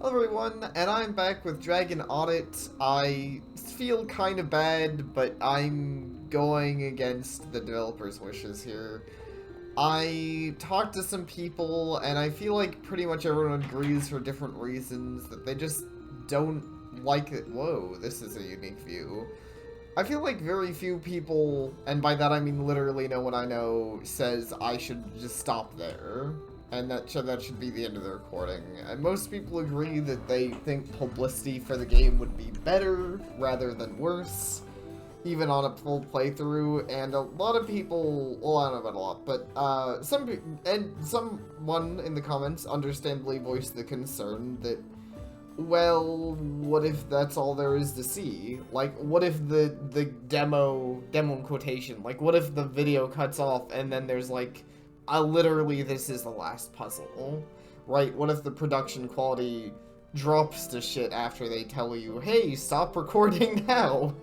Hello everyone, and I'm back with Dragon Audit. I feel kind of bad, but I'm going against the developer's wishes here. I talked to some people, and I feel like pretty much everyone agrees for different reasons that they just don't like it. Whoa, this is a unique view. I feel like very few people, and by that I mean literally no one I know, says I should just stop there. And that should be the end of the recording. And most people agree that they think publicity for the game would be better rather than worse, even on a full playthrough. And a lot of people, well, I don't know about a lot, but someone in the comments understandably voiced the concern that, well, what if that's all there is to see? Like, what if the demo in quotation, like, what if the video cuts off and then there's like, literally this is the last puzzle, right? What if the production quality drops to shit after they tell you, hey, stop recording now?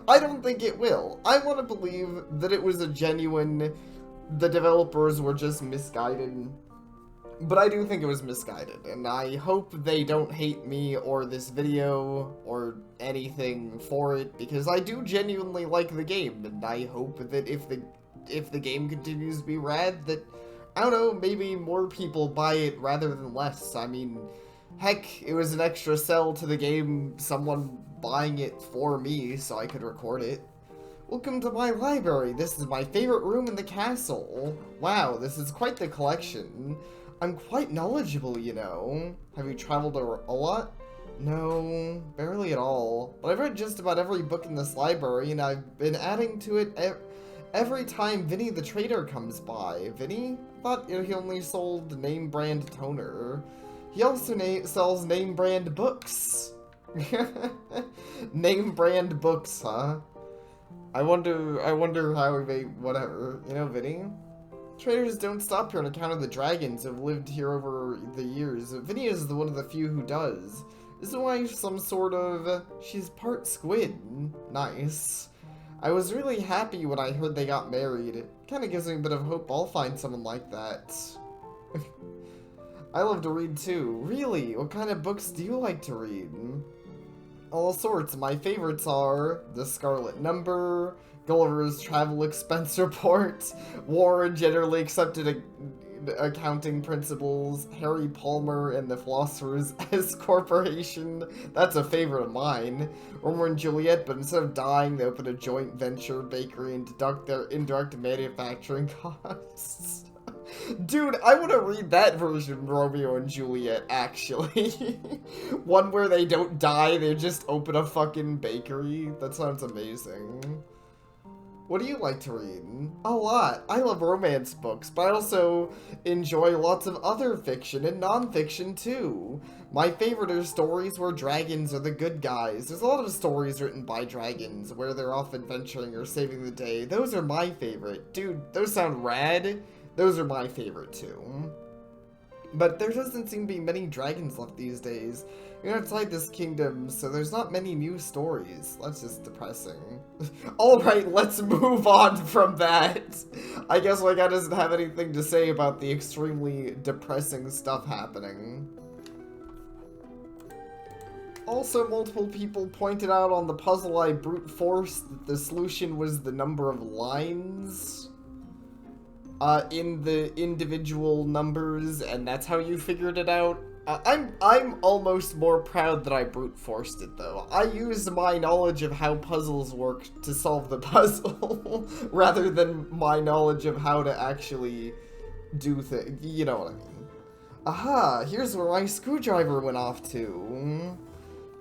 I don't think it will. I want to believe that it was a genuine, the developers were just misguided. But I do think it was misguided, and I hope they don't hate me or this video or anything for it, because I do genuinely like the game, and I hope that if the game continues to be rad, that, I don't know, maybe more people buy it rather than less. I mean, heck, it was an extra sell to the game, someone buying it for me so I could record it. Welcome to my library. This is my favorite room in the castle. Wow, this is quite the collection. I'm quite knowledgeable, you know. Have you traveled a lot? No, barely at all. But I've read just about every book in this library, and I've been adding to it every time Vinny the trader comes by. Vinny? Thought he only sold name brand toner. He also sells name brand books. Name brand books, huh? I wonder how we made whatever. You know, Vinny? Traders don't stop here on account of the dragons who have lived here over the years. Vinny is one of the few who does. This is why some sort of... she's part squid. Nice. I was really happy when I heard they got married. It kind of gives me a bit of hope I'll find someone like that. I love to read too. Really? What kind of books do you like to read? All sorts. My favorites are The Scarlet Number, Gulliver's Travel Expense Report, War and Generally Accepted Accounting Principles, Harry Palmer and the Philosopher's S Corporation. That's a favorite of mine. Romeo and Juliet, but instead of dying, they open a joint venture bakery and deduct their indirect manufacturing costs. Dude, I want to read that version of Romeo and Juliet, actually. One where they don't die, they just open a fucking bakery. That sounds amazing. What do you like to read? A lot. I love romance books, but I also enjoy lots of other fiction and non-fiction too. My favorite are stories where dragons are the good guys. There's a lot of stories written by dragons where they're off adventuring or saving the day. Those are my favorite. Dude, those sound rad. Those are my favorite too. But there doesn't seem to be many dragons left these days. You're outside this kingdom, so there's not many new stories. That's just depressing. Alright, let's move on from that. I guess my guy doesn't have anything to say about the extremely depressing stuff happening. Also, multiple people pointed out on the puzzle I brute forced that the solution was the number of lines in the individual numbers, and that's how you figured it out. I'm almost more proud that I brute forced it, though. I used my knowledge of how puzzles work to solve the puzzle, rather than my knowledge of how to actually do things. You know what I mean. Aha, here's where my screwdriver went off to.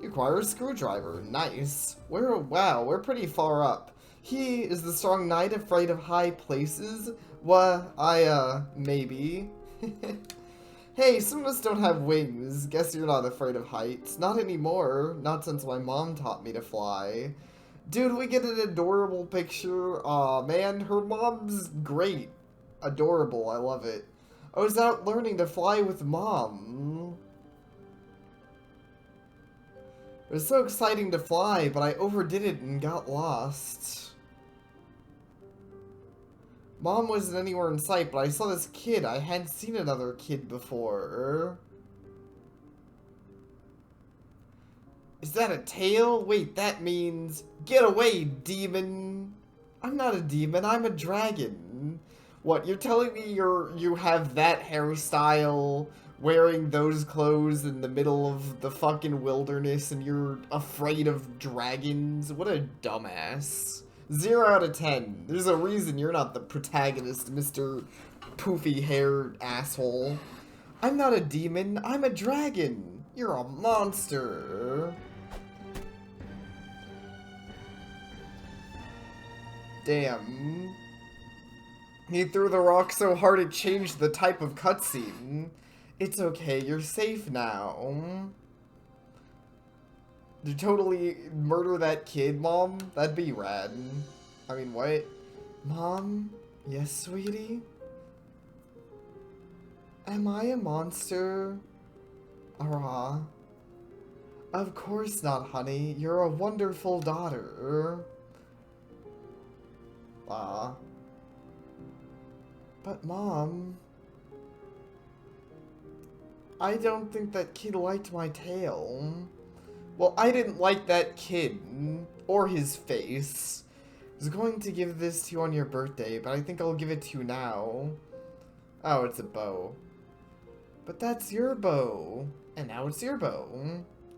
You acquire a screwdriver. Nice. Wow, we're pretty far up. He is the strong knight afraid of high places? Maybe. Hey, some of us don't have wings. Guess you're not afraid of heights. Not anymore. Not since my mom taught me to fly. Dude, we get an adorable picture. Aw, man, her mom's great. Adorable, I love it. I was out learning to fly with mom. It was so exciting to fly, but I overdid it and got lost. Mom wasn't anywhere in sight, but I saw this kid. I hadn't seen another kid before. Is that a tail? Wait, that means... Get away, demon! I'm not a demon, I'm a dragon. What, you're telling me you have that hairstyle, wearing those clothes in the middle of the fucking wilderness, and you're afraid of dragons? What a dumbass. 0 out of 10. There's a reason you're not the protagonist, Mr. Poofy-haired asshole. I'm not a demon, I'm a dragon. You're a monster. Damn. He threw the rock so hard it changed the type of cutscene. It's okay, you're safe now. Did you totally murder that kid, Mom? That'd be rad. I mean, what? Mom? Yes, sweetie? Am I a monster? Arrah. Of course not, honey. You're a wonderful daughter. Ah. But Mom... I don't think that kid liked my tail. Well, I didn't like that kid. Or his face. I was going to give this to you on your birthday, but I think I'll give it to you now. Oh, it's a bow. But that's your bow. And now it's your bow.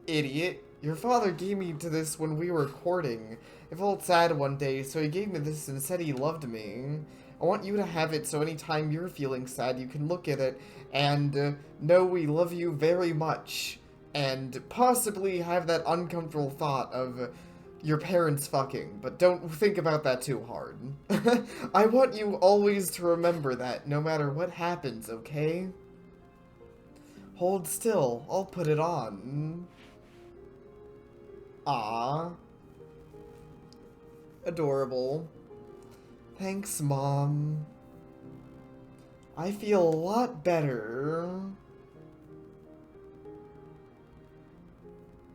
Idiot. Your father gave me to this when we were courting. I felt sad one day, so he gave me this and said he loved me. I want you to have it so anytime you're feeling sad, you can look at it and know we love you very much. And possibly have that uncomfortable thought of your parents fucking, but don't think about that too hard. I want you always to remember that, no matter what happens, okay? Hold still, I'll put it on. Ah, adorable. Thanks, Mom. I feel a lot better.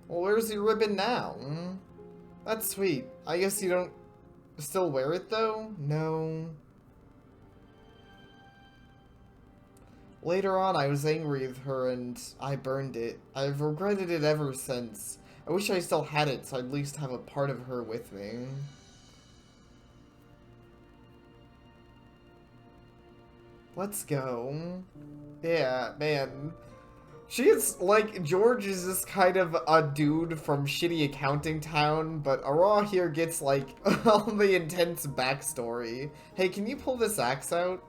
Well, where's your ribbon now? That's sweet. I guess you don't still wear it, though? No. Later on, I was angry with her and I burned it. I've regretted it ever since. I wish I still had it, so I'd at least have a part of her with me. Let's go. Yeah, man. She's, like, George is just kind of a dude from shitty accounting town, but Ara here gets, like, all the intense backstory. Hey, can you pull this axe out?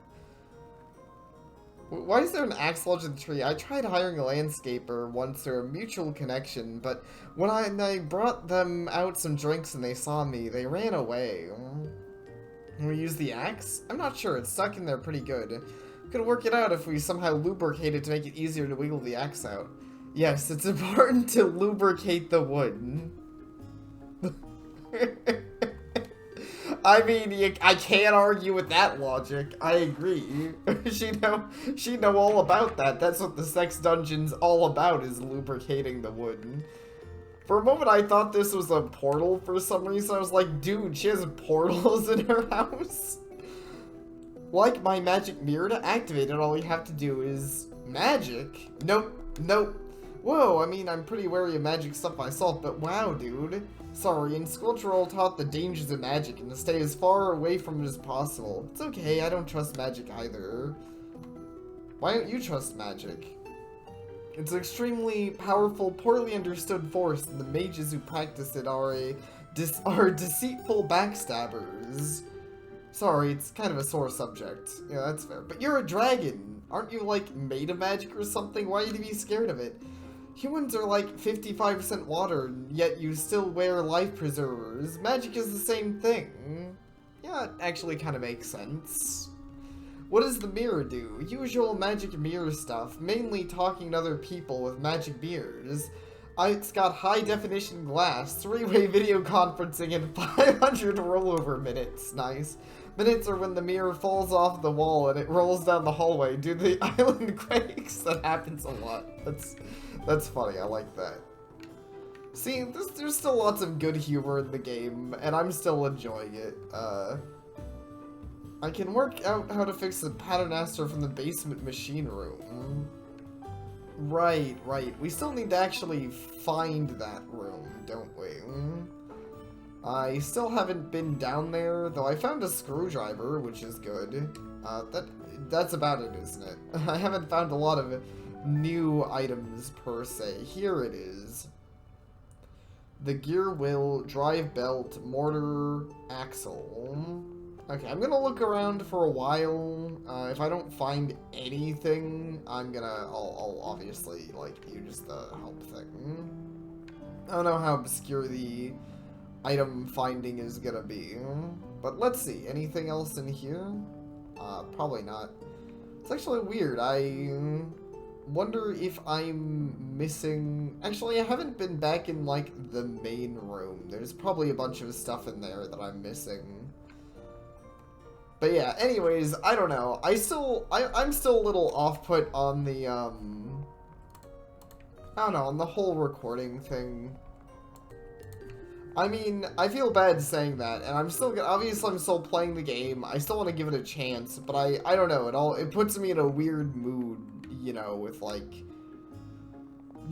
Why is there an axe lodged in the tree? I tried hiring a landscaper once through a mutual connection, but when I brought them out some drinks and they saw me, they ran away. Can we use the axe? I'm not sure, it's stuck in there pretty good. Could work it out if we somehow lubricate it to make it easier to wiggle the axe out. Yes, it's important to lubricate the wood. I mean, I can't argue with that logic. I agree. She know all about that. That's what the sex dungeon's all about, is lubricating the wood. For a moment, I thought this was a portal for some reason. I was like, dude, she has portals in her house? Like my magic mirror, to activate it, all you have to do is magic. Nope, nope. Whoa, I mean, I'm pretty wary of magic stuff myself, but wow, dude. Sorry, in school we're all taught the dangers of magic and to stay as far away from it as possible. It's okay, I don't trust magic either. Why don't you trust magic? It's an extremely powerful, poorly understood force, and the mages who practice it are deceitful backstabbers. Sorry, it's kind of a sore subject. Yeah, that's fair. But you're a dragon! Aren't you, like, made of magic or something? Why are you to be scared of it? Humans are like 55% water, yet you still wear life preservers. Magic is the same thing. Yeah, it actually kind of makes sense. What does the mirror do? Usual magic mirror stuff, mainly talking to other people with magic mirrors. It's got high definition glass, 3-way video conferencing, and 500 rollover minutes. Nice. Minutes are when the mirror falls off the wall and it rolls down the hallway due to the island quakes. That happens a lot. That's funny, I like that. See, there's still lots of good humor in the game, and I'm still enjoying it. I can work out how to fix the pattern master from the basement machine room. Right, right. We still need to actually find that room, don't we? I still haven't been down there, though I found a screwdriver, which is good. That's about it, isn't it? I haven't found a lot of new items per se. Here it is. The gear wheel, drive belt, mortar, axle. Okay, I'm gonna look around for a while. If I don't find anything, I'll obviously, like, use the help thing. I don't know how obscure the item finding is gonna be. But let's see, anything else in here? Probably not. It's actually weird. I wonder if I'm missing... Actually, I haven't been back in, like, the main room. There's probably a bunch of stuff in there that I'm missing. But yeah, anyways, I don't know. I'm still a little off-put on the, I don't know, on the whole recording thing. I mean, I feel bad saying that, and obviously I'm still playing the game. I still want to give it a chance, but I don't know, it puts me in a weird mood, you know, with, like,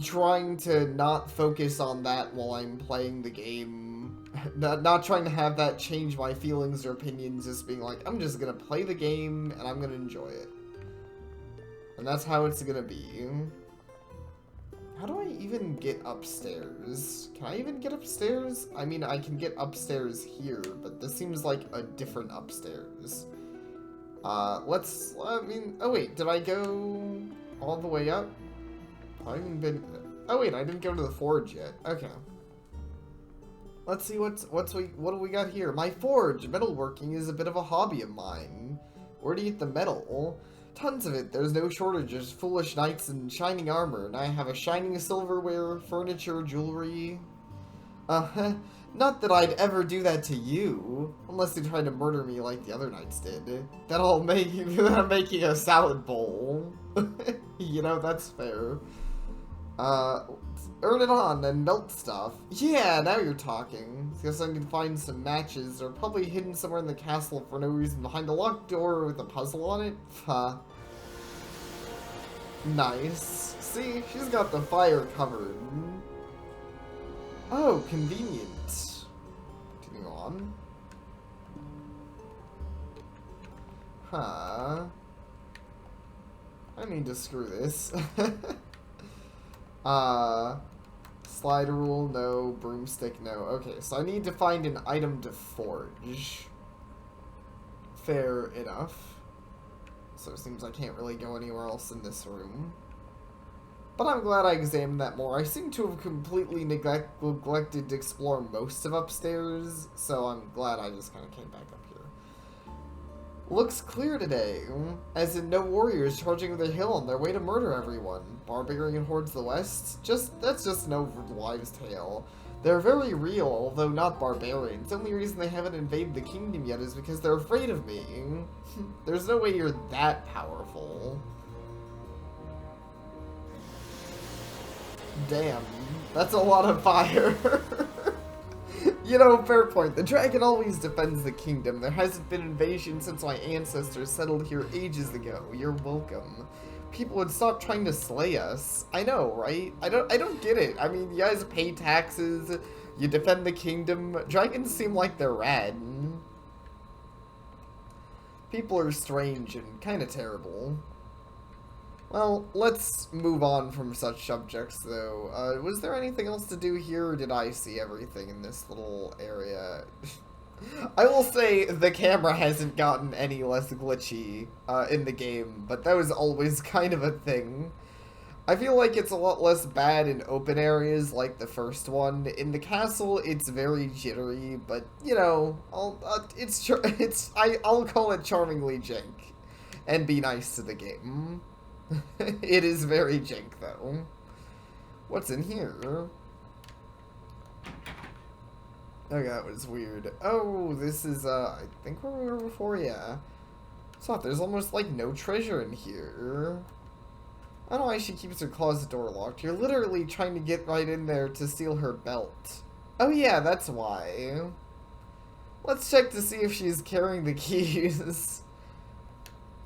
trying to not focus on that while I'm playing the game. Not trying to have that change my feelings or opinions, just being like, I'm just gonna play the game, and I'm gonna enjoy it. And that's how it's gonna be. How do I even get upstairs? Can I even get upstairs? I mean, I can get upstairs here, but this seems like a different upstairs. Oh wait, did I go all the way up? I haven't been, oh wait, I didn't go to the forge yet. Okay. Let's see what do we got here? My forge! Metalworking is a bit of a hobby of mine. Where do you get the metal? Tons of it. There's no shortage of foolish knights in shining armor, and I have a shining silverware, furniture, jewelry. Not that I'd ever do that to you, unless you tried to murder me like the other knights did. That'll make I'm making a salad bowl. You know, that's fair. Earn it on and melt stuff. Yeah, now you're talking. Guess I need to find some matches. They're probably hidden somewhere in the castle for no reason behind a locked door with a puzzle on it. Huh. Nice. See, she's got the fire covered. Oh, convenient. Continuing on. Huh. I need to screw this. Slide rule, no. Broomstick, no. Okay, so I need to find an item to forge. Fair enough. So it seems I can't really go anywhere else in this room. But I'm glad I examined that more. I seem to have completely neglected to explore most of upstairs, so I'm glad I just kind of came back up here. Looks clear today, as in no warriors charging the hill on their way to murder everyone. Barbarian hordes to the west? That's just an over-the-wives tale. They're very real, although not barbarians. The only reason they haven't invaded the kingdom yet is because they're afraid of me. There's no way you're that powerful. Damn, that's a lot of fire. You know, fair point. The dragon always defends the kingdom. There hasn't been invasion since my ancestors settled here ages ago. You're welcome. People would stop trying to slay us. I know, right? I don't get it. I mean, you guys pay taxes, you defend the kingdom. Dragons seem like they're rad. People are strange and kind of terrible. Well, let's move on from such subjects, though. Was there anything else to do here, or did I see everything in this little area? I will say the camera hasn't gotten any less glitchy in the game, but that was always kind of a thing. I feel like it's a lot less bad in open areas like the first one. In the castle, it's very jittery, but, you know, I'll call it charmingly jank and be nice to the game. It is very jank, though. What's in here? Oh, that was weird. Oh, this is, I think where we were before, yeah. So, there's almost, like, no treasure in here. I don't know why she keeps her closet door locked. You're literally trying to get right in there to steal her belt. Oh, yeah, that's why. Let's check to see if she's carrying the keys. It's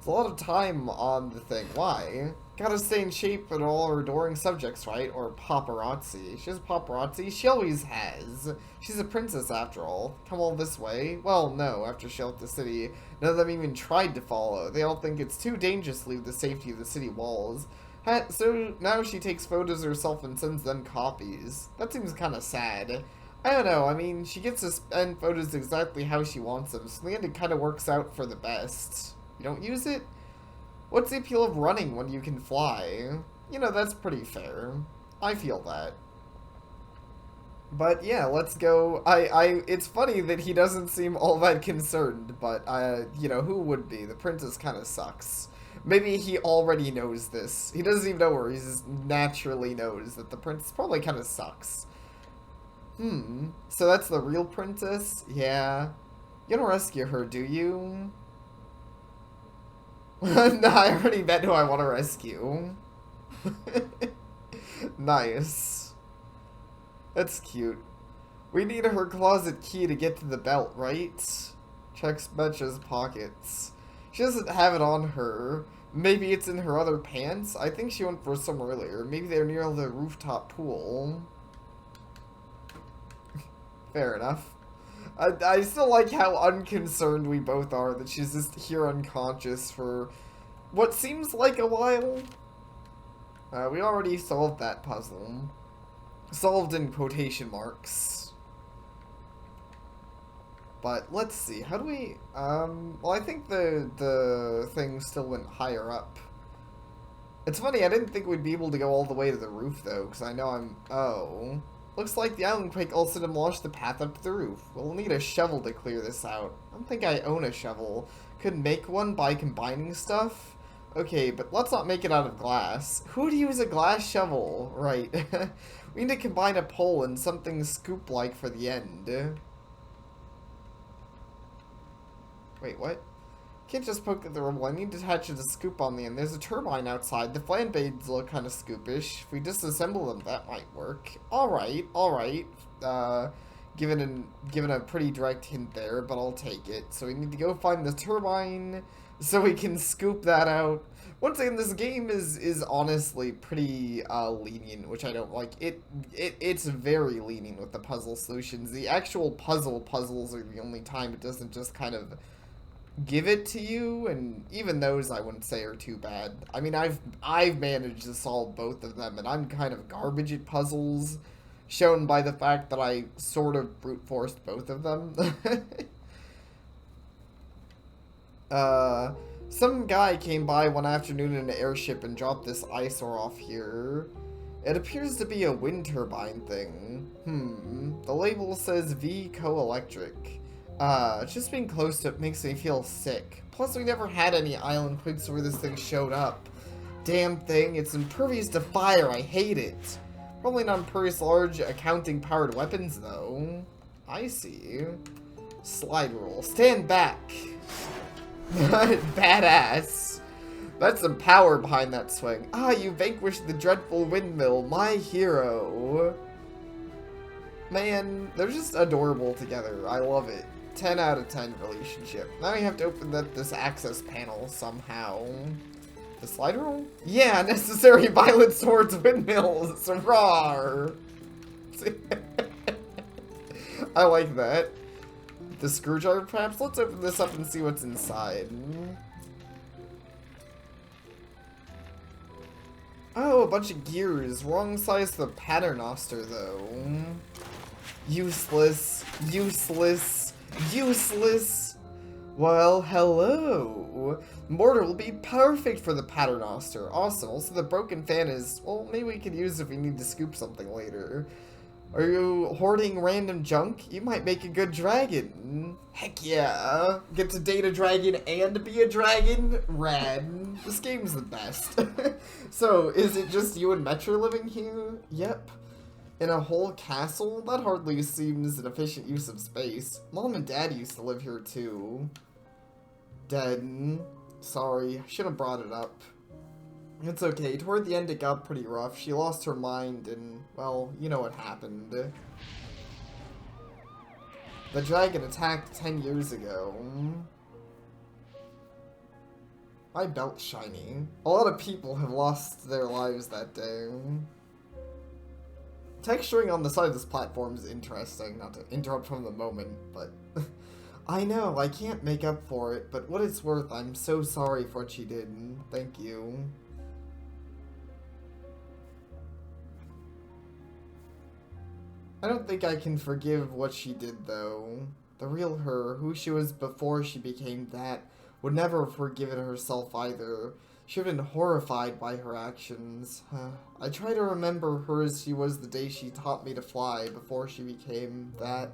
a lot of time on the thing. Why? Gotta stay in shape with all her adoring subjects, right? Or paparazzi. She has paparazzi? She always has. She's a princess, after all. Come all this way? Well, no, after she left the city. None of them even tried to follow. They all think it's too dangerous to leave the safety of the city walls. So now she takes photos of herself and sends them copies. That seems kind of sad. I don't know, I mean, she gets to spend photos exactly how she wants them, so in the end it kind of works out for the best. You don't use it? What's the appeal of running when you can fly? You know, that's pretty fair. I feel that. But yeah, let's go. It's funny that he doesn't seem all that concerned, but, you know, who would be? The princess kind of sucks. Maybe he already knows this. He doesn't even know her, he just naturally knows that the princess probably kind of sucks. So that's the real princess? Yeah. You don't rescue her, do you? No, I already met who I want to rescue. Nice. That's cute. We need her closet key to get to the belt, right? Checks Betcha's pockets. She doesn't have it on her. Maybe it's in her other pants? I think she went for some earlier. Maybe they're near the rooftop pool. Fair enough. I still like how unconcerned we both are that she's just here unconscious for what seems like a while. We already solved that puzzle. Solved in quotation marks. But let's see, how do we, well, I think the thing still went higher up. It's funny, I didn't think we'd be able to go all the way to the roof, though, because I know oh. Looks like the island quake also demolished the path up to the roof. We'll need a shovel to clear this out. I don't think I own a shovel. Could make one by combining stuff? Okay, but let's not make it out of glass. Who would use a glass shovel? Right. We need to combine a pole and something scoop-like for the end. Wait, what? Can't just poke at the rubble. I need to attach a scoop on the end. There's a turbine outside. The flan blades look kind of scoopish. If we disassemble them, that might work. Alright, alright. Given a pretty direct hint there, but I'll take it. So we need to go find the turbine so we can scoop that out. Once again, this game is honestly pretty lenient, which I don't like. It's very lenient with the puzzle solutions. The actual puzzles are the only time it doesn't just kind of give it to you, and even those I wouldn't say are too bad. I mean, I've managed to solve both of them, and I'm kind of garbage at puzzles, shown by the fact that I sort of brute forced both of them. Some guy came by one afternoon in an airship and dropped this eyesore off here. It appears to be a wind turbine thing. The label says VCO Electric. Just being close to it makes me feel sick. Plus, we never had any island quakes where this thing showed up. Damn thing, it's impervious to fire, I hate it. Probably not impervious to large accounting-powered weapons, though. I see. Slide rule. Stand back. Badass. That's some power behind that swing. Ah, you vanquished the dreadful windmill, my hero. Man, they're just adorable together. I love it. 10 out of 10 relationship. Now we have to open this access panel somehow. The slide rule? Yeah, necessary violence towards windmills. Rawr. I like that. The screwdriver, perhaps? Let's open this up and see what's inside. Oh, a bunch of gears. Wrong size for the paternoster, though. Useless. Useless. Useless. Well, hello. Mortar will be perfect for the paternoster. Awesome. Also, the broken fan is, well, maybe we could use it if we need to scoop something later. Are you hoarding random junk? You might make a good dragon. Heck yeah. Get to date a dragon and be a dragon? Rad. This game's the best. So, is it just you and Metro living here? Yep. In a whole castle? That hardly seems an efficient use of space. Mom and Dad used to live here too. Dead. Sorry, I should have brought it up. It's okay. Toward the end it got pretty rough. She lost her mind and, well, you know what happened. The dragon attacked 10 years ago. My belt's shiny. A lot of people have lost their lives that day. Texturing on the side of this platform is interesting, not to interrupt from the moment, but... I know, I can't make up for it, but what it's worth, I'm so sorry for what she did. Thank you. I don't think I can forgive what she did, though. The real her, who she was before she became that, would never have forgiven herself either. She would have been horrified by her actions. I try to remember her as she was the day she taught me to fly before she became that.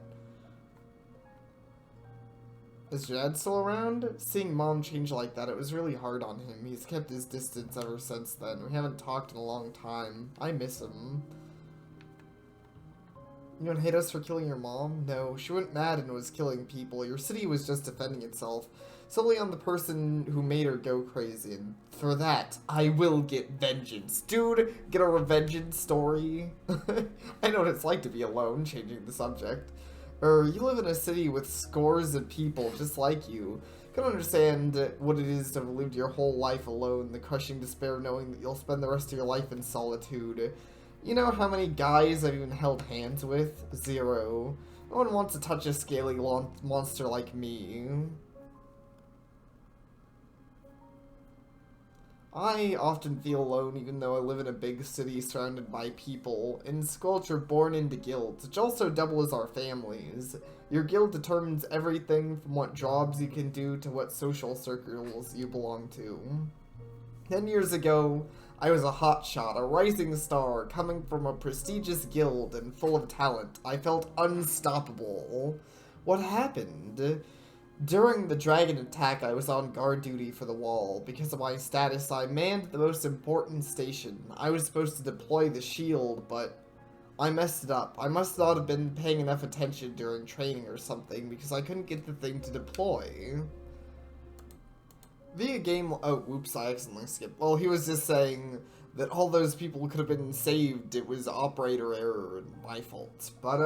Is Jad still around? Seeing Mom change like that, it was really hard on him. He's kept his distance ever since then. We haven't talked in a long time. I miss him. You don't hate us for killing your mom? No, she went mad and was killing people. Your city was just defending itself. Solely on the person who made her go crazy. And for that, I will get vengeance. Dude, get a revengeance story. I know what it's like to be alone, changing the subject. You live in a city with scores of people just like you. You can understand what it is to have lived your whole life alone, the crushing despair of knowing that you'll spend the rest of your life in solitude. You know how many guys I've even held hands with? 0. No one wants to touch a scaly monster like me. I often feel alone even though I live in a big city surrounded by people. In Squelch, you're born into guilds, which also double as our families. Your guild determines everything from what jobs you can do to what social circles you belong to. 10 years ago, I was a hotshot, a rising star, coming from a prestigious guild and full of talent. I felt unstoppable. What happened? During the dragon attack, I was on guard duty for the wall. Because of my status, I manned the most important station. I was supposed to deploy the shield, but I messed it up. I must not have been paying enough attention during training or something, because I couldn't get the thing to deploy. Via game... Oh, whoops, I accidentally skipped. Well, he was just saying that all those people could have been saved. It was operator error and my fault. But,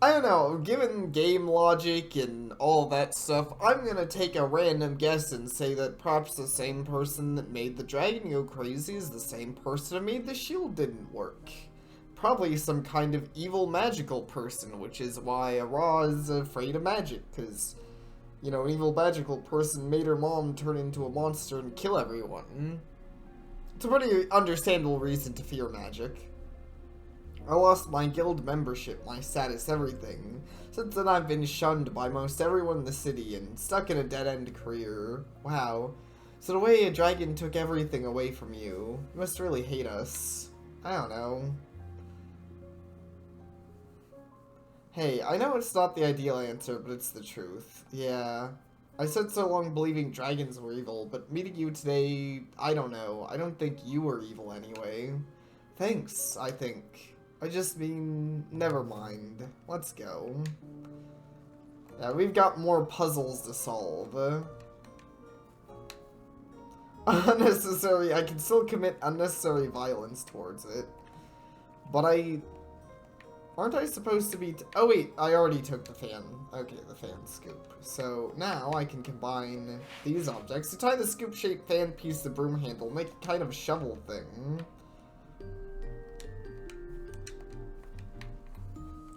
I don't know. Given game logic and all that stuff, I'm gonna take a random guess and say that perhaps the same person that made the dragon go crazy is the same person who made the shield didn't work. Probably some kind of evil magical person, which is why Ra is afraid of magic, because... You know, an evil magical person made her mom turn into a monster and kill everyone. It's a pretty understandable reason to fear magic. I lost my guild membership, my status, everything. Since then I've been shunned by most everyone in the city and stuck in a dead-end career. Wow. So the way a dragon took everything away from you, you must really hate us. I don't know. Hey, I know it's not the ideal answer, but it's the truth. Yeah. I spent so long believing dragons were evil, but meeting you today, I don't know. I don't think you were evil anyway. Thanks, I think. I just mean, never mind. Let's go. Yeah, we've got more puzzles to solve. Unnecessary, I can still commit unnecessary violence towards it. But aren't I supposed to be... Oh wait, I already took the fan. Okay, the fan scoop. So now I can combine these objects to tie the scoop-shaped fan piece to the broom handle, make a kind of a shovel thing.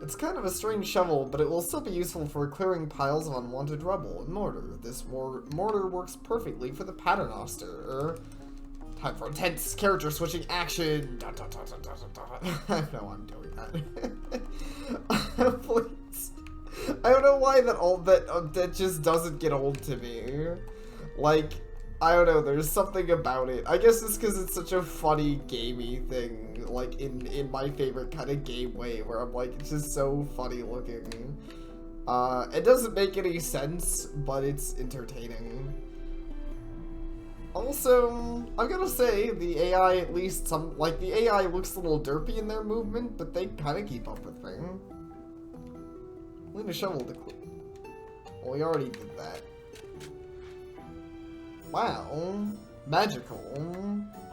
It's kind of a strange shovel, but it will still be useful for clearing piles of unwanted rubble and mortar. This mortar works perfectly for the paternoster. Time for intense character switching action. No, I'm doing that. Please. I don't know why that just doesn't get old to me. Like, I don't know, there's something about it. I guess it's because it's such a funny, gamey thing, like, in my favorite kind of game way, where I'm like, it's just so funny looking. It doesn't make any sense, but it's entertaining. Also, I'm gonna say, the AI, at least the AI looks a little derpy in their movement, but they kind of keep up with me. Lean a shovel to quit. Well, we already did that. Wow. Magical.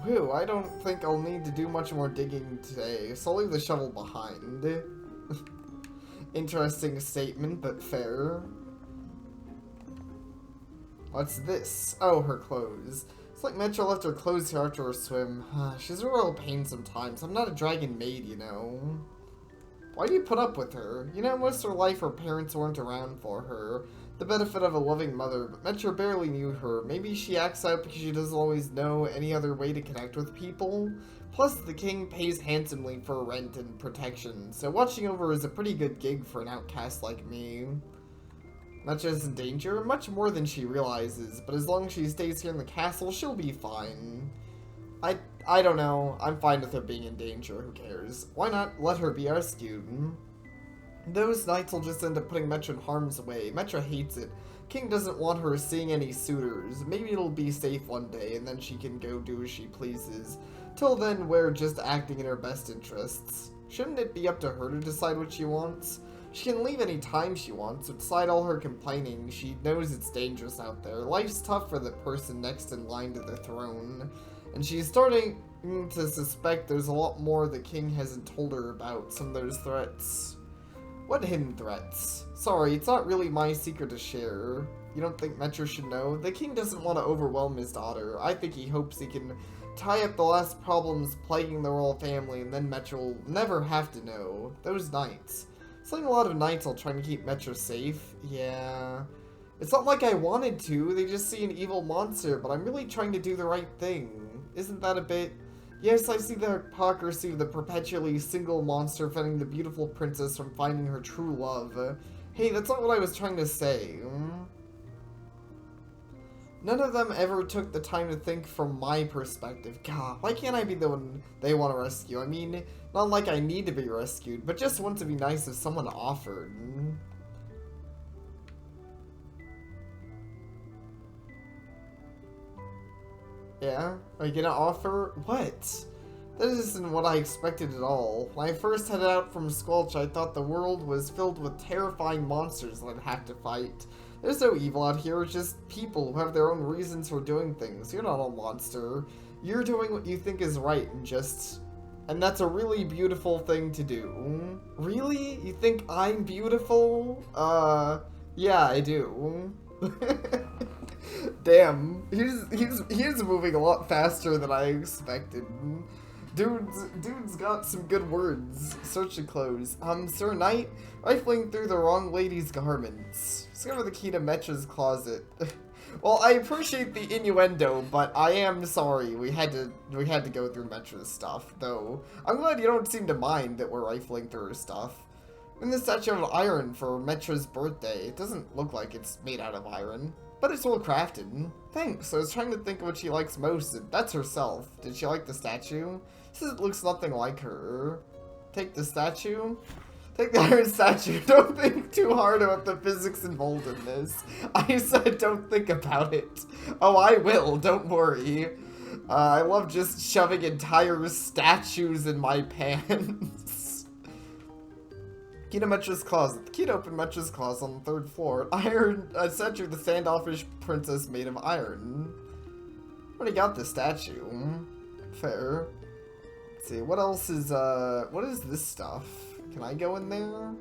Whew, I don't think I'll need to do much more digging today, so I'll leave the shovel behind. Interesting statement, but fair. What's this? Oh, her clothes. It's like Metro left her clothes here after her swim. She's a real pain sometimes. I'm not a dragon maid, you know. Why do you put up with her? You know, most of her life her parents weren't around for her. The benefit of a loving mother, but Metro barely knew her. Maybe she acts out because she doesn't always know any other way to connect with people. Plus, the king pays handsomely for rent and protection, so watching over her is a pretty good gig for an outcast like me. Metro's in danger, much more than she realizes, but as long as she stays here in the castle, she'll be fine. I don't know. I'm fine with her being in danger. Who cares? Why not let her be rescued? Those knights will just end up putting Metro in harm's way. Metro hates it. King doesn't want her seeing any suitors. Maybe it'll be safe one day, and then she can go do as she pleases. Till then, we're just acting in her best interests. Shouldn't it be up to her to decide what she wants? She can leave any time she wants, so beside all her complaining, she knows it's dangerous out there. Life's tough for the person next in line to the throne. And she's starting to suspect there's a lot more the king hasn't told her about, some of those threats. What hidden threats? Sorry, it's not really my secret to share. You don't think Metro should know? The king doesn't want to overwhelm his daughter. I think he hopes he can tie up the last problems plaguing the royal family, and then Metro will never have to know. Those knights. Slaying a lot of knights while trying to keep Metro safe. Yeah. It's not like I wanted to. They just see an evil monster, but I'm really trying to do the right thing. Isn't that a bit... Yes, I see the hypocrisy of the perpetually single monster preventing the beautiful princess from finding her true love. Hey, that's not what I was trying to say. None of them ever took the time to think from my perspective. God, why can't I be the one they want to rescue? I mean, not like I need to be rescued, but just want to be nice if someone offered. Yeah? Are you gonna offer? What? That isn't what I expected at all. When I first headed out from Squelch, I thought the world was filled with terrifying monsters that I'd have to fight. There's no evil out here, it's just people who have their own reasons for doing things. You're not a monster. You're doing what you think is right and that's a really beautiful thing to do. Really? You think I'm beautiful? Yeah, I do. Damn, he's moving a lot faster than I expected. Dude's got some good words. Search the clothes. Sir Knight, rifling through the wrong lady's garments. Discover the key to Metro's closet. Well, I appreciate the innuendo, but I am sorry we had to go through Metro's stuff. Though I'm glad you don't seem to mind that we're rifling through her stuff. And the statue of iron for Metro's birthday. It doesn't look like it's made out of iron. But it's well crafted. Thanks. I was trying to think of what she likes most. That's herself. Did she like the statue? This looks nothing like her. Take the statue? Take the iron statue. Don't think too hard about the physics involved in this. I said don't think about it. Oh, I will. Don't worry. I love just shoving entire statues in my pants. Key to Metro's closet. The key to open Metro's closet on the 3rd floor. A statue of the standoffish princess made of iron. Already got the statue. Fair. Let's see, what else is, what is this stuff? Can I go in there?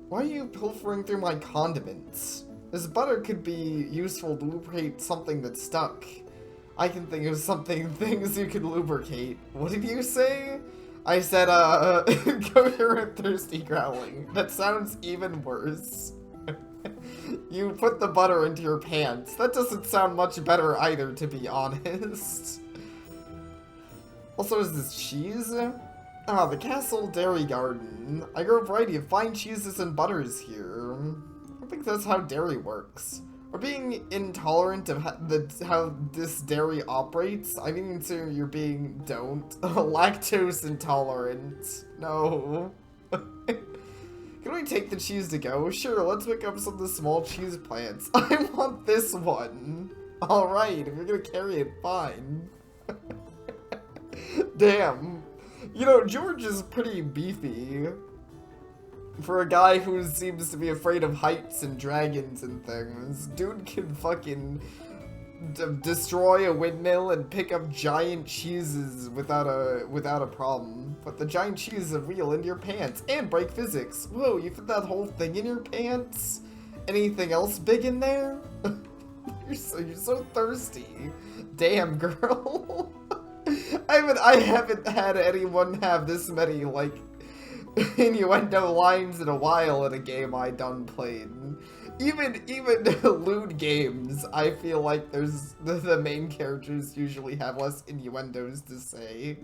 Why are you pilfering through my condiments? This butter could be useful to lubricate something that's stuck. I can think of things you could lubricate. What did you say? I said, coherent thirsty growling. That sounds even worse. You put the butter into your pants. That doesn't sound much better either, to be honest. Also, is this cheese? Ah, the Castle Dairy Garden. I grow a variety of fine cheeses and butters here. I think that's how dairy works. Or being intolerant of how this dairy operates, I mean, so you're being lactose intolerant. No. Can we take the cheese to go? Sure, let's pick up some of the small cheese plants. I want this one. Alright, if you're gonna carry it, fine. Damn. You know, George is pretty beefy. For a guy who seems to be afraid of heights and dragons and things, dude can fucking destroy a windmill and pick up giant cheeses without a problem. Put the giant cheese of wheel into your pants and break physics. Whoa, you fit that whole thing in your pants? Anything else big in there? You're so thirsty. Damn, girl. I haven't had anyone have this many, like, innuendo lines in a while in a game I done played. Even lewd games, I feel like there's the main characters usually have less innuendos to say.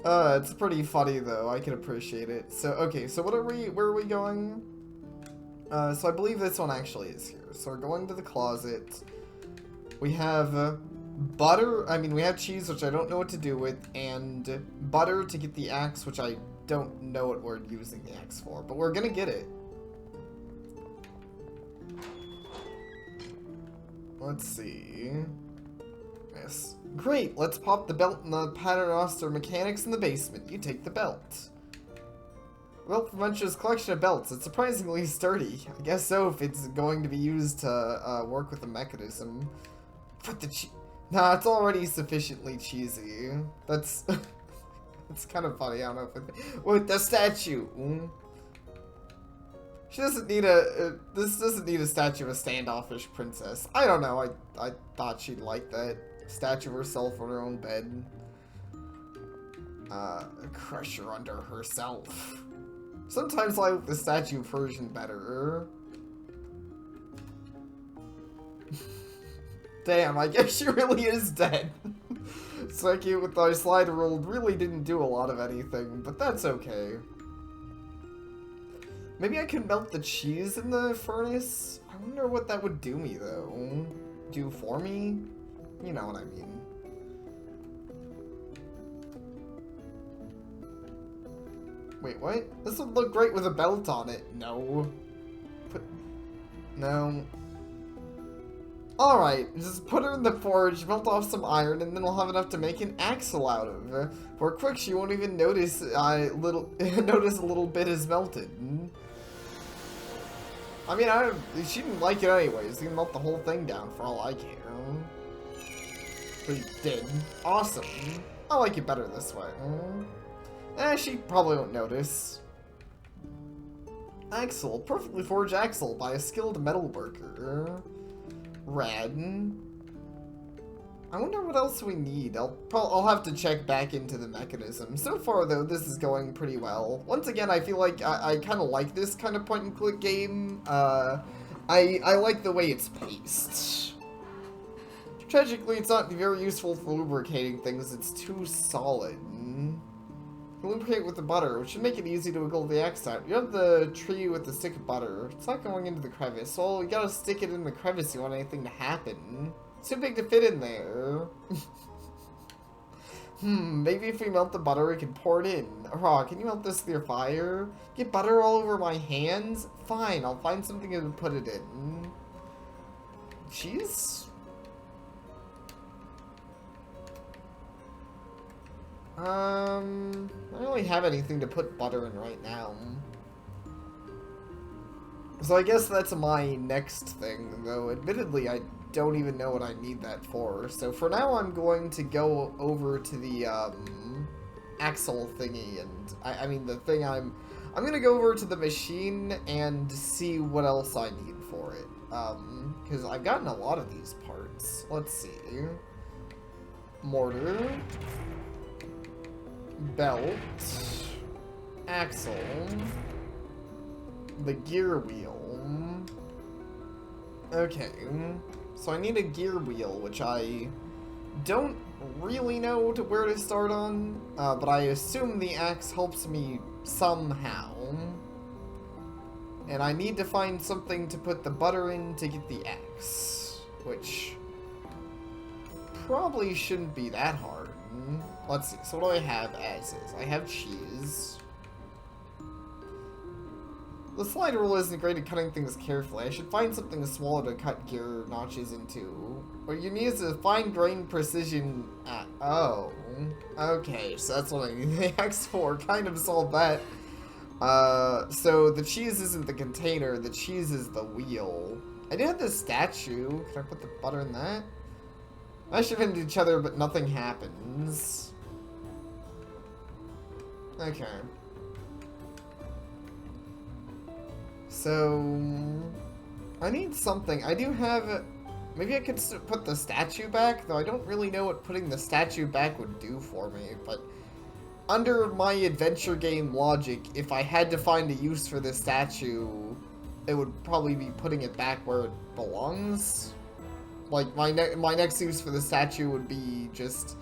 It's pretty funny though. I can appreciate it. So okay, so where are we going? So I believe this one actually is here. So we're going to the closet. We have butter. I mean, we have cheese, which I don't know what to do with, and butter to get the axe, which I don't know what we're using the axe for, but we're gonna get it. Let's see. Yes. Great, let's pop the belt and the Paternoster mechanics in the basement. You take the belt. Well, Venture's collection of belts. It's surprisingly sturdy. I guess so if it's going to be used to work with the mechanism. But the nah, it's already sufficiently cheesy. That's it's kind of funny. I don't know if it, with the statue. She doesn't need this doesn't need a statue of a standoffish princess. I don't know. I thought she'd like that statue of herself on her own bed. Crush her under herself. Sometimes I like the statue version better. Damn, I guess she really is dead. Psyche with our slider roll really didn't do a lot of anything, but that's okay. Maybe I could melt the cheese in the furnace? I wonder what that would do me, though. Do for me? You know what I mean. Wait, what? This would look great with a belt on it. No. No. Alright, just put her in the forge, melt off some iron, and then we'll have enough to make an axle out of. For quick, she won't even notice notice a little bit is melted. I mean, she didn't like it anyways. You can melt the whole thing down for all I care. But you did. Awesome. I like it better this way. She probably won't notice. Axle. Perfectly forged axle by a skilled metal worker. Rad. I wonder what else we need. I'll have to check back into the mechanism. So far, though, this is going pretty well. Once again, I feel like I kind of like this kind of point-and-click game. I like the way it's paced. Tragically, it's not very useful for lubricating things. It's too solid. Lubricate with the butter, which should make it easy to wiggle the axe out. You have the tree with the stick of butter. It's not going into the crevice. Well, you gotta stick it in the crevice if you want anything to happen. It's too big to fit in there. Maybe if we melt the butter, we can pour it in. Raw, can you melt this with your fire? Get butter all over my hands? Fine, I'll find something to put it in. Cheese? I don't really have anything to put butter in right now. So I guess that's my next thing, though admittedly I don't even know what I need that for. So for now I'm going to go over to the axle thingy, and I mean the thing I'm gonna go over to the machine and see what else I need for it. Because I've gotten a lot of these parts. Let's see. Mortar. Belt, axle, the gear wheel. Okay, so I need a gear wheel, which I don't really know where to start on, but I assume the axe helps me somehow. And I need to find something to put the butter in to get the axe, which probably shouldn't be that hard. Let's see, so what do I have as is? I have cheese. The slider rule isn't great at cutting things carefully. I should find something smaller to cut gear notches into. What you need is a fine-grained precision... oh. Okay, so that's what I need the axe for. Kind of solved that. So the cheese isn't the container, the cheese is the wheel. I did have this statue. Can I put the butter in that? I should hit each other, but nothing happens. Okay. So, I need something. I do have... Maybe I could put the statue back, though I don't really know what putting the statue back would do for me, but... Under my adventure game logic, if I had to find a use for this statue, it would probably be putting it back where it belongs. Like, my next use for the statue would be just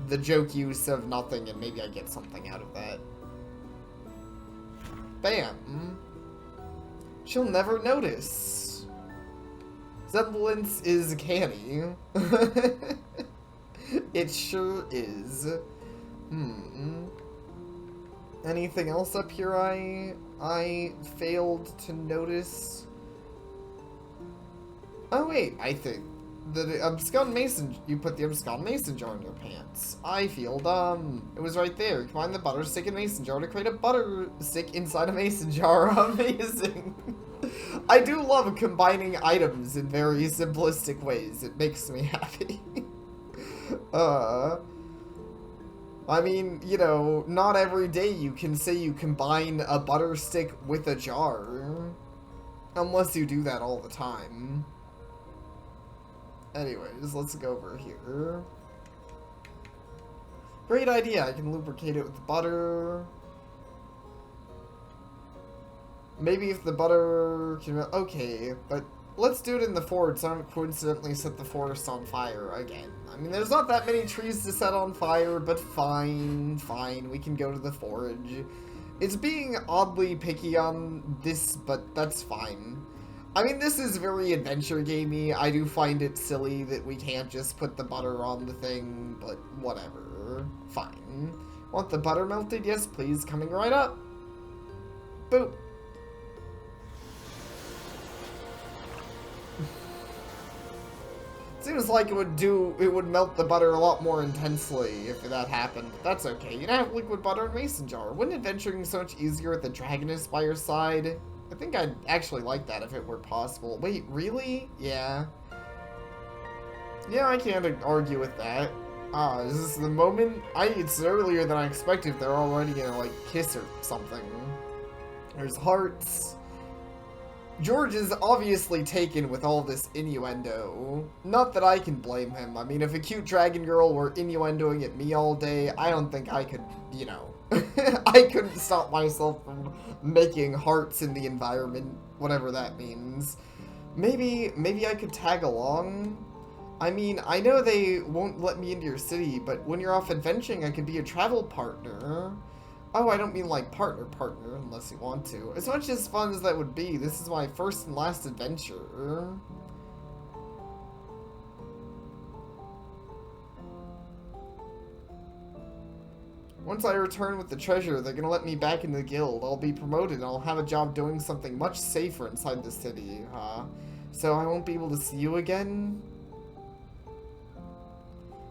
the joke use of nothing, and maybe I get something out of that. Bam. She'll never notice. Semblance is canny. It sure is. Anything else up here I failed to notice? Oh wait, I think the abscond mason, you put the abscond mason jar in your pants. I feel dumb. It was right there. Combine the butter stick and mason jar to create a butter stick inside a mason jar. Amazing. I do love combining items in very simplistic ways. It makes me happy. I mean, you know, not every day you can say you combine a butter stick with a jar. Unless you do that all the time. Anyways, let's go over here. Great idea. I can lubricate it with butter. Maybe if the butter can... Okay, but let's do it in the forest, so I don't coincidentally set the forest on fire again. I mean, there's not that many trees to set on fire, but fine, we can go to the forge. It's being oddly picky on this, but that's fine. I mean, this is very adventure gamey. I do find it silly that we can't just put the butter on the thing, but whatever. Fine. Want the butter melted? Yes, please. Coming right up. Boop. Seems like it would melt the butter a lot more intensely if that happened, but that's okay. You have liquid butter and mason jar. Wouldn't adventuring so much easier with the dragoness by your side? I think I'd actually like that if it were possible. Wait, really? Yeah. Yeah, I can't argue with that. Is this the moment? It's earlier than I expected if they're already gonna, like, kiss or something. There's hearts. George is obviously taken with all this innuendo. Not that I can blame him. I mean, if a cute dragon girl were innuendoing at me all day, I don't think I could, you know. I couldn't stop myself from making hearts in the environment, whatever that means. Maybe I could tag along? I mean, I know they won't let me into your city, but when you're off adventuring, I could be a travel partner. Oh, I don't mean like partner, unless you want to. As much as fun as that would be, this is my first and last adventure. Once I return with the treasure, they're gonna let me back in the guild. I'll be promoted and I'll have a job doing something much safer inside the city, huh? So I won't be able to see you again?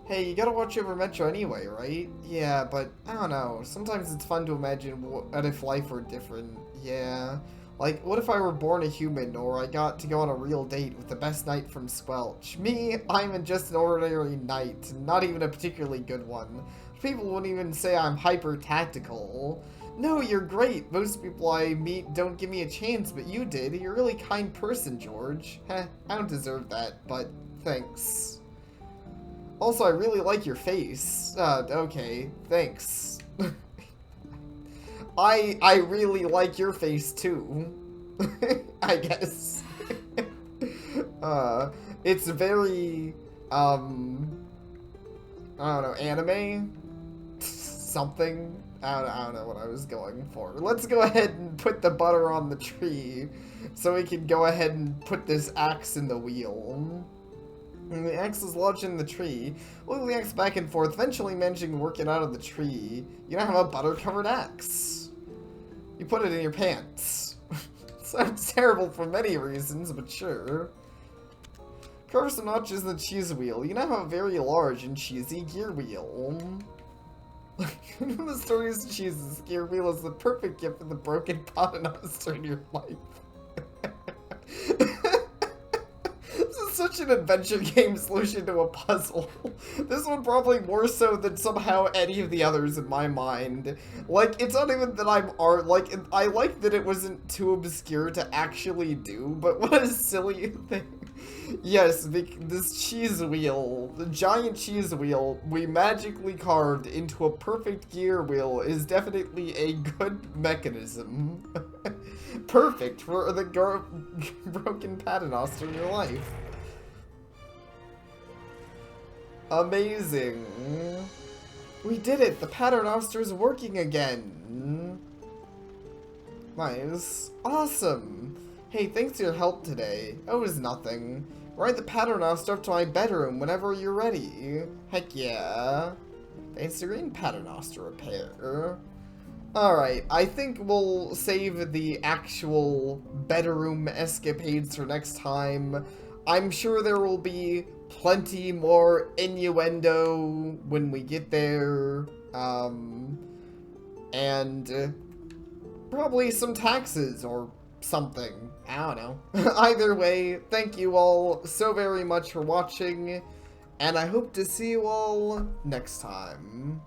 Hey, you gotta watch over Metro anyway, right? Yeah, but I don't know. Sometimes it's fun to imagine what if life were different. Yeah. Like, what if I were born a human, or I got to go on a real date with the best knight from Squelch? Me, I'm just an ordinary knight, not even a particularly good one. People wouldn't even say I'm hyper-tactical. No, you're great. Most people I meet don't give me a chance, but you did. You're a really kind person, George. Heh, I don't deserve that, but thanks. Also, I really like your face. Okay, thanks. I really like your face too. I guess. It's very, I don't know, anime? Something? I don't know what I was going for. Let's go ahead and put the butter on the tree so we can go ahead and put this axe in the wheel. And the axe is lodged in the tree. Wiggling the axe back and forth, eventually managing to work it out of the tree. You now have a butter-covered axe. You put it in your pants. Sounds terrible for many reasons, but sure. Carve some notches in the cheese wheel. You now have a very large and cheesy gear wheel. The story is cheese's gear wheel is the perfect gift for the broken paternoster in your life. This is such an adventure game solution to a puzzle. This one probably more so than somehow any of the others in my mind. Like, it's not even that I like that it wasn't too obscure to actually do, but what a silly thing. Yes, this cheese wheel, the giant cheese wheel we magically carved into a perfect gear wheel is definitely a good mechanism. Perfect for the broken paternoster in your life. Amazing. We did it! The paternoster's working again! Nice. Awesome! Hey, thanks for your help today. Oh, it was nothing. Ride the paternoster up to my bedroom whenever you're ready. Heck yeah. Thanks to green paternoster repair. Alright, I think we'll save the actual bedroom escapades for next time. I'm sure there will be plenty more innuendo when we get there. And probably some taxes or something. I don't know. Either way, thank you all so very much for watching, and I hope to see you all next time.